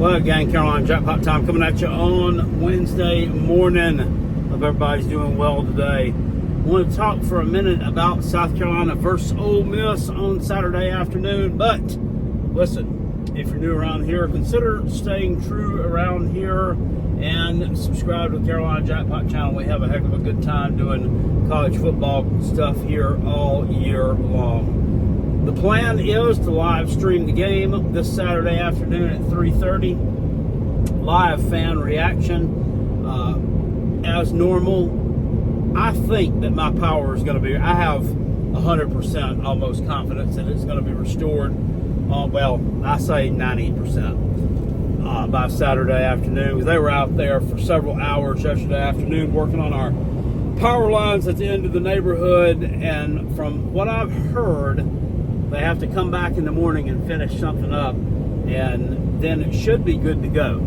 Well, gang, Carolina Jackpot time coming at you on Wednesday morning. Hope everybody's doing well today. I want to talk for a minute about South Carolina versus Ole Miss on Saturday afternoon. But listen, if you're new around here, consider staying true around here and subscribe to the Carolina Jackpot channel. We have a heck of a good time doing college football stuff here all year long. The plan is to live stream the game this Saturday afternoon at 3:30. Live fan reaction as normal. I think that my power is going to be, I have 100% almost confidence that it's going to be restored. Well, I say 90% by Saturday afternoon. They were out there for several hours yesterday afternoon working on our power lines at the end of the neighborhood. And from what I've heard, they have to come back in the morning and finish something up, and then it should be good to go.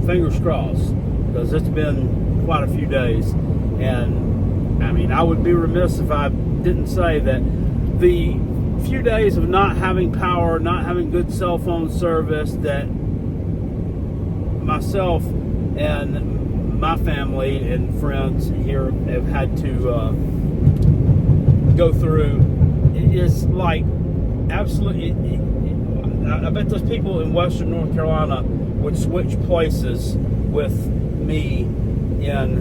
Fingers crossed, because it's been quite a few days. And I mean, I would be remiss if I didn't say that the few days of not having power, not having good cell phone service, that myself and my family and friends here have had to go through, is like absolutely. I bet those people in Western North Carolina would switch places with me in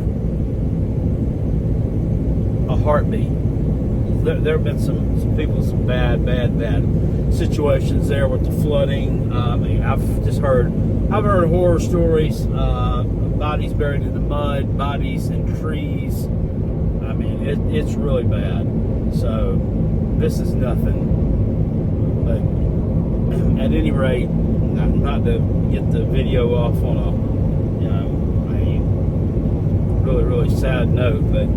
a heartbeat. There have been some people, some bad situations there with the flooding. I mean, I've heard horror stories. Bodies buried in the mud, bodies in trees. I mean, it's really bad. So this is nothing. But at any rate, not to get the video off on a really sad note, but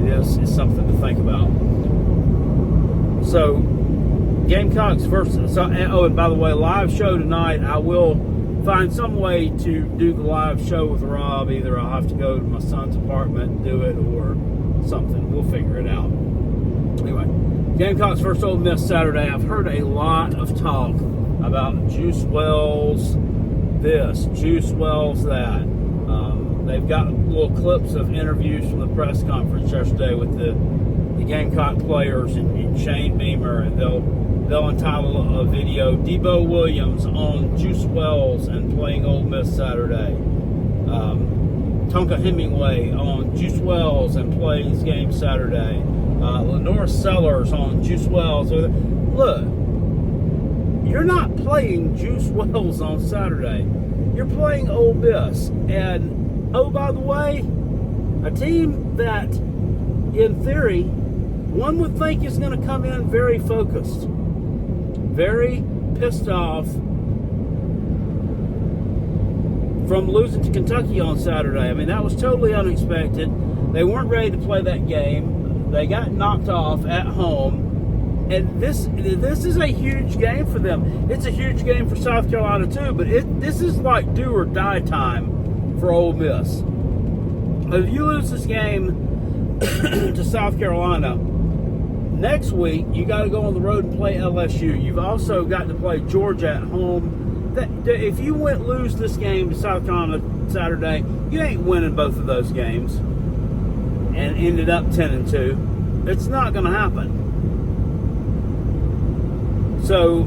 it's something to think about. So Gamecocks versus, and by the way, live show tonight. I will find some way to do the live show with Rob. Either I'll have to go to my son's apartment and do it, or something. We'll figure it out. Anyway, Gamecocks versus Ole Miss Saturday. I've heard a lot of talk about Juice Wells this, Juice Wells that. They've got little clips of interviews from the press conference yesterday with the Gamecock players and Shane Beamer, and they'll entitle a video Debo Williams on Juice Wells and playing Ole Miss Saturday. Tonka Hemingway on Juice Wells and playing his game Saturday. Lenore Sellers on Juice Wells. Look, you're not playing Juice Wells on Saturday. You're playing Ole Miss. And, oh, by the way, a team that, in theory, one would think is going to come in very focused, very pissed off from losing to Kentucky on Saturday. I mean, that was totally unexpected. They weren't ready to play that game. They got knocked off at home. And this is a huge game for them. It's a huge game for South Carolina too, but this is like do or die time for Ole Miss. If you lose this game to South Carolina, next week you got to go on the road and play LSU. You've also got to play Georgia at home. If you lose this game to South Carolina Saturday, you ain't winning both of those games and ended up 10-2. It's not going to happen. So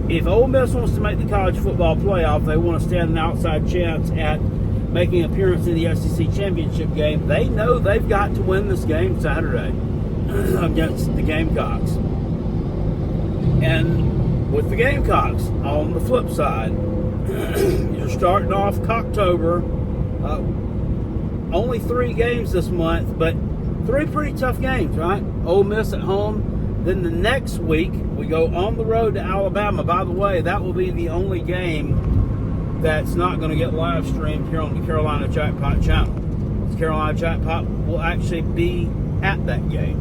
if Ole Miss wants to make the college football playoff, they want to stand an outside chance at making an appearance in the SEC championship game, they know they've got to win this game Saturday against the Gamecocks. And with the Gamecocks, on the flip side, you're starting off Cocktober, only 3 games this month, but 3 pretty tough games, right? Ole Miss at home. Then the next week, we go on the road to Alabama. By the way, that will be the only game that's not going to get live streamed here on the Carolina Jackpot channel. The Carolina Jackpot will actually be at that game.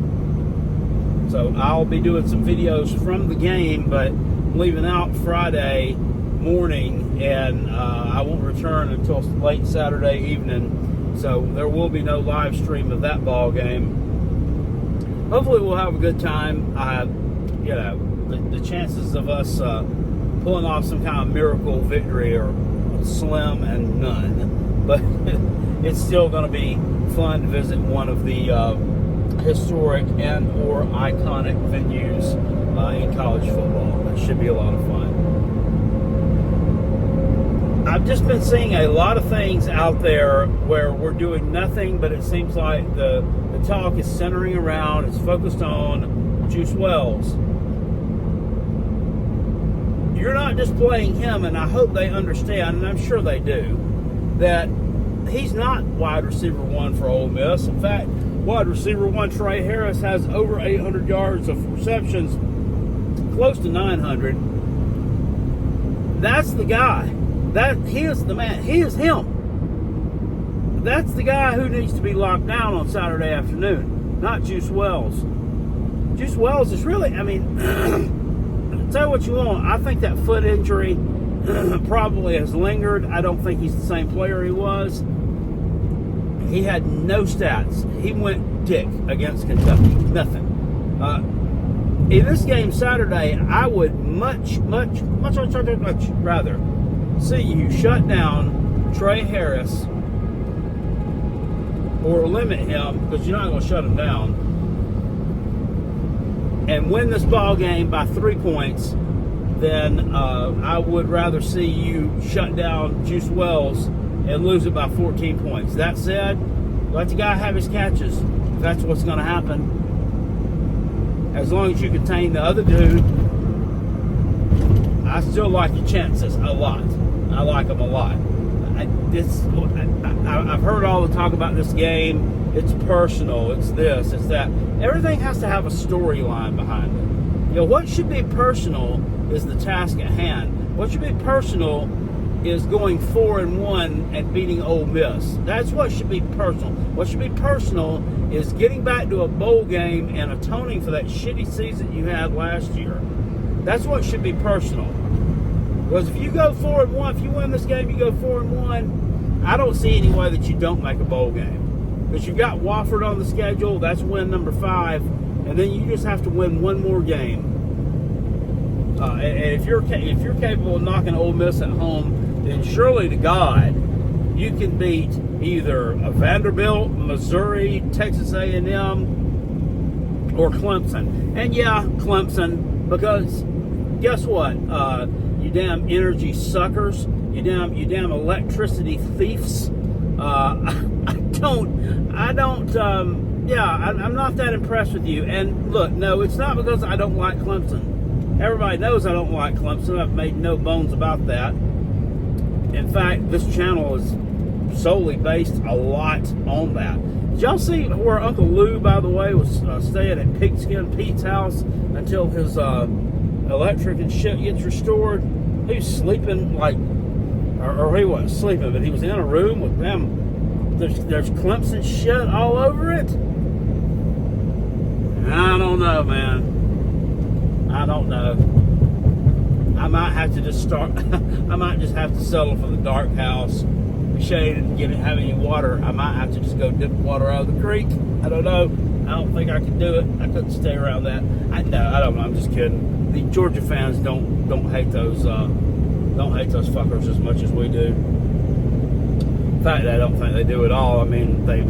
So I'll be doing some videos from the game, but leaving out Friday morning, and I won't return until late Saturday evening. So there will be no live stream of that ball game. Hopefully we'll have a good time. The chances of us pulling off some kind of miracle victory, or slim and none. But it's still going to be fun to visit one of the historic and or iconic venues in college football. That should be a lot of fun. I've just been seeing a lot of things out there where we're doing nothing, but it seems like the talk is centering around, it's focused on Juice Wells. You're not just playing him, and I hope they understand, and I'm sure they do, that he's not wide receiver one for Ole Miss. In fact, wide receiver one Trey Harris has over 800 yards of receptions, close to 900. That's the guy. He is the man. He is him. That's the guy who needs to be locked down on Saturday afternoon, not Juice Wells. Juice Wells is really, I mean, tell what you want. I think that foot injury probably has lingered. I don't think he's the same player he was. He had no stats. He went dick against Kentucky. Nothing. In this game Saturday, I would much rather see you shut down Trey Harris or limit him, because you're not going to shut him down, and win this ball game by 3 points, then I would rather see you shut down Juice Wells and lose it by 14 points. That said, let the guy have his catches. If that's what's going to happen. As long as you contain the other dude, I still like your chances a lot. I like them a lot. I've heard all the talk about this game. It's personal. It's this. It's that. Everything has to have a storyline behind it. You know, what should be personal is the task at hand. What should be personal is going 4-1 and beating Ole Miss. That's what should be personal. What should be personal is getting back to a bowl game and atoning for that shitty season you had last year. That's what should be personal. Because if you go 4-1, if you win this game, you go 4-1, I don't see any way that you don't make a bowl game. Because you've got Wofford on the schedule, that's win number 5, and then you just have to win one more game. And if you're capable of knocking Ole Miss at home, then surely to God, you can beat either a Vanderbilt, Missouri, Texas A&M, or Clemson. And yeah, Clemson, because guess what? You damn energy suckers, you damn electricity thieves. I'm not that impressed with you. And look, no, it's not because I don't like Clemson. Everybody knows I don't like Clemson. I've made no bones about that. In fact, this channel is solely based a lot on that. Did y'all see where Uncle Lou, by the way, was staying at Pigskin Pete's house until his electric and shit gets restored? He was sleeping or he wasn't sleeping, but he was in a room with them. There's Clemson shit all over it. I don't know, man. I don't know. I might have to just I might just have to settle for the dark house, shade, and have any water. I might have to just go dip water out of the creek. I don't know. I don't think I could do it. I couldn't stay around that. I don't know. I'm just kidding. The Georgia fans don't hate those fuckers as much as we do. In fact, I don't think they do at all. I mean, they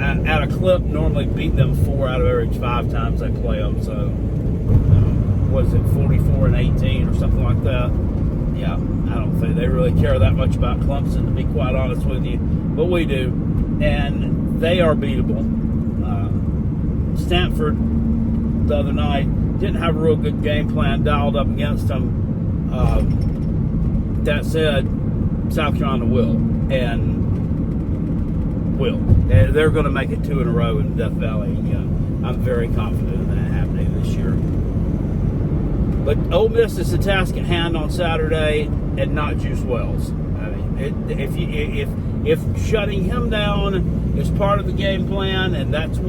at a clip normally beat them 4 out of every 5 times they play them. So, what is it, 44-18 or something like that? Yeah, I don't think they really care that much about Clemson, to be quite honest with you, but we do, and they are beatable. Stanford the other night didn't have a real good game plan dialed up against them. That said, South Carolina will, and they're going to make it 2 in a row in Death Valley. Yeah, I'm very confident in that happening this year. But Ole Miss is the task at hand on Saturday, and not Juice Wells. I mean, if shutting him down is part of the game plan, and that's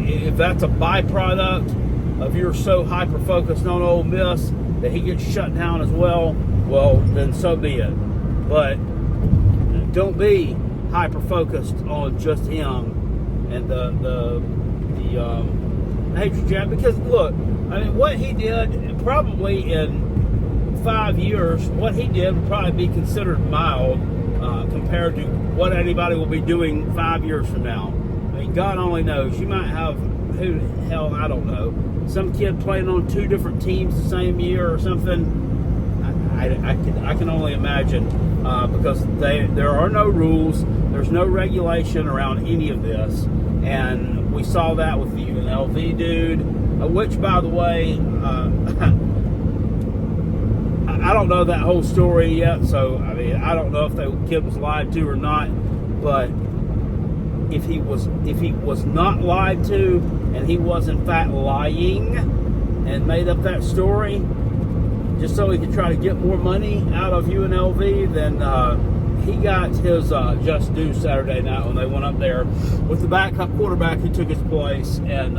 if that's a byproduct of you're so hyper focused on Ole Miss that he gets shut down as well, then so be it. But don't be hyper focused on just him and the hatred jab because, look, I mean, what he did probably in 5 years, what he did would probably be considered mild compared to what anybody will be doing 5 years from now. I mean, God only knows. You might have, who the hell, I don't know, some kid playing on 2 different teams the same year or something. I can only imagine because there are no rules. There's no regulation around any of this. And we saw that with the UNLV dude, which, by the way, I don't know that whole story yet. So, I mean, I don't know if the kid was lied to or not. But if he was not lied to and he was, in fact, lying and made up that story just so he could try to get more money out of UNLV, then he got his just due Saturday night when they went up there with the backup quarterback who took his place and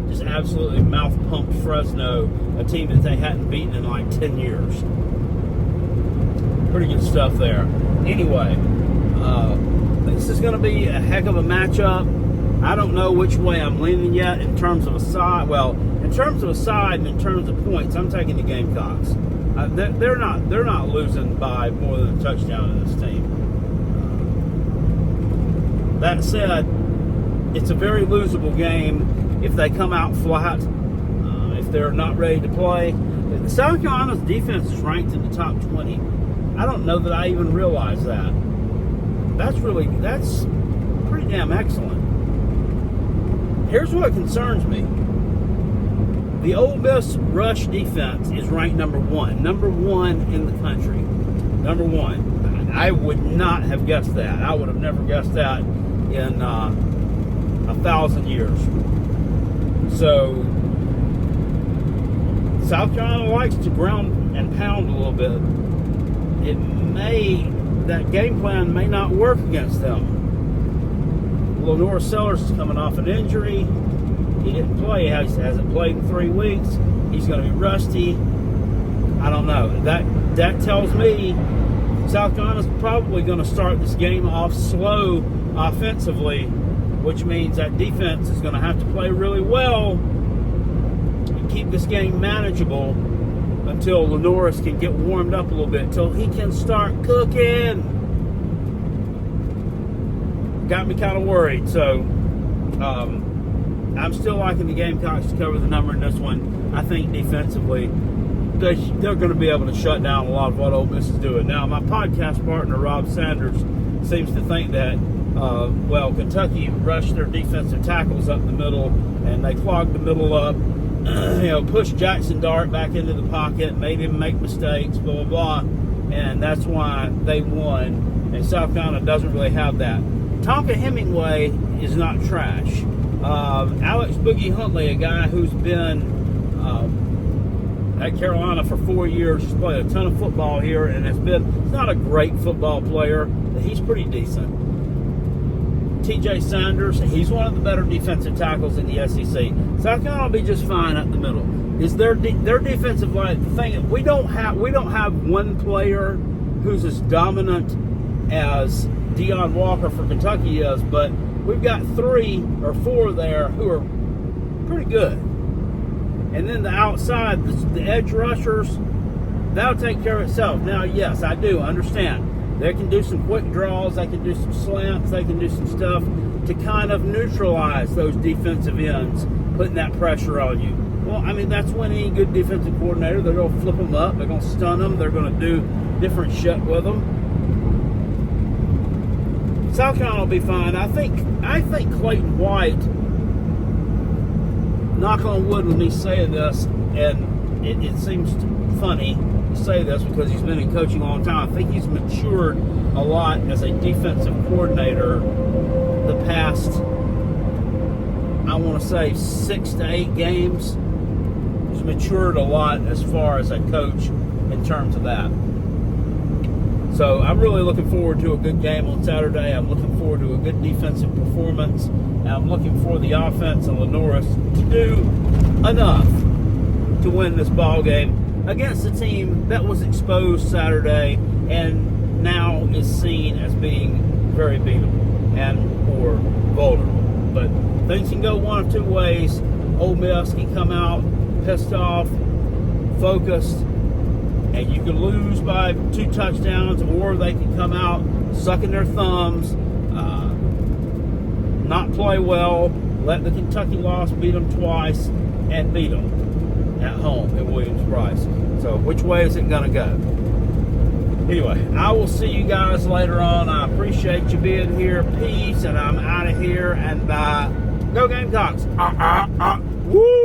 just absolutely mouth-pumped Fresno, a team that they hadn't beaten in like 10 years. Pretty good stuff there. Anyway, this is going to be a heck of a matchup. I don't know which way I'm leaning yet in terms of a side. Well, in terms of a side and in terms of points, I'm taking the Gamecocks. They're not losing by more than a touchdown in this team. That said, it's a very losable game if they come out flat, if they're not ready to play. South Carolina's defense is ranked in the top 20. I don't know that I even realized that. That's pretty damn excellent. Here's what concerns me. The Ole Miss rush defense is ranked number 1. Number 1 in the country. Number 1. I would not have guessed that. I would have never guessed that in 1,000 years. So, South Carolina likes to ground and pound a little bit. That game plan may not work against them. Lenore Sellers is coming off an injury. He didn't play. He hasn't played in 3 weeks. He's going to be rusty. I don't know. That tells me South Carolina's probably going to start this game off slow offensively, which means that defense is going to have to play really well and keep this game manageable until Lenoris can get warmed up a little bit, until he can start cooking. Got me kind of worried. So, I'm still liking the Gamecocks to cover the number in this one. I think defensively, they're going to be able to shut down a lot of what Ole Miss is doing. Now, my podcast partner, Rob Sanders, seems to think that, Kentucky rushed their defensive tackles up the middle, and they clogged the middle up, pushed Jackson Dart back into the pocket, made him make mistakes, blah, blah, blah, and that's why they won. And South Carolina doesn't really have that. Tonka Hemingway is not trash. Alex Boogie Huntley, a guy who's been at Carolina for 4 years, has played a ton of football here, and he's not a great football player, but he's pretty decent. TJ Sanders, he's one of the better defensive tackles in the SEC. South Carolina will be just fine up the middle. Is their defensive line the thing? We don't have one player who's as dominant as Deion Walker for Kentucky is, but we've got 3 or 4 there who are pretty good. And then the outside, the edge rushers, that'll take care of itself. Now, yes, I do understand. They can do some quick draws. They can do some slants. They can do some stuff to kind of neutralize those defensive ends, putting that pressure on you. Well, I mean, that's when any good defensive coordinator, they're going to flip them up. They're going to stun them. They're going to do different shit with them. South Carolina will be fine. I think Clayton White, knock on wood with me saying this, and it seems funny to say this because he's been in coaching a long time. I think he's matured a lot as a defensive coordinator the past, I want to say, 6 to 8 games. He's matured a lot as far as a coach in terms of that. So I'm really looking forward to a good game on Saturday. I'm looking forward to a good defensive performance. And I'm looking for the offense and Lenoris to do enough to win this ball game against a team that was exposed Saturday and now is seen as being very beatable and or vulnerable. But things can go one of 2 ways. Ole Miss can come out pissed off, focused, and you can lose by 2 touchdowns, or they can come out sucking their thumbs, not play well, let the Kentucky loss beat them twice, and beat them at home at Williams-Brice. So which way is it going to go? Anyway, I will see you guys later on. I appreciate you being here. Peace, and I'm out of here. And go Gamecocks! Woo!